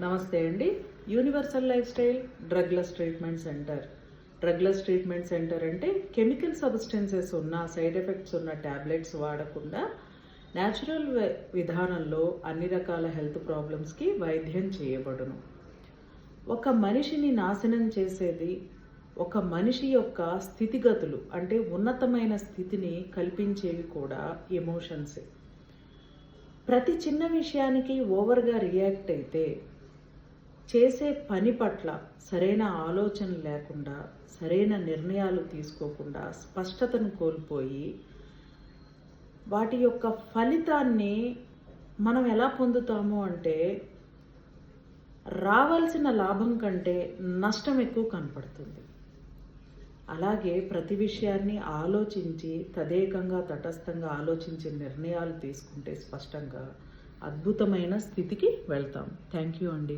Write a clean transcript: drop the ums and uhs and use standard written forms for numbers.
నమస్తే అండి. Universal life style drugless treatment centre. Drugless treatment centre అంటే కెమికల్ సబ్స్టెన్సెస్ ఉన్న సైడ్ ఎఫెక్ట్స్ ఉన్న ట్యాబ్లెట్స్ వాడకుండా న్యాచురల్ విధానంలో అన్ని రకాల హెల్త్ ప్రాబ్లమ్స్కి వైద్యం చేయబడును. ఒక మనిషిని నాశనం చేసేది ఒక మనిషి యొక్క స్థితిగతులు, అంటే ఉన్నతమైన స్థితిని కల్పించేవి కూడా ఎమోషన్సే. ప్రతి చిన్న విషయానికి ఓవర్గా రియాక్ట్ అయితే, చేసే పని పట్ల సరైన ఆలోచన లేకుండా, సరైన నిర్ణయాలు తీసుకోకుండా స్పష్టతను కోల్పోయి, వాటి యొక్క ఫలితాన్ని మనం ఎలా పొందుతాము అంటే, రావాల్సిన లాభం కంటే నష్టం ఎక్కువ కనపడుతుంది. అలాగే ప్రతి విషయాన్ని ఆలోచించి తదేకంగా తటస్థంగా ఆలోచించి నిర్ణయాలు తీసుకుంటే స్పష్టంగా అద్భుతమైన స్థితికి వెళ్తాం. థ్యాంక్ యూ అండి.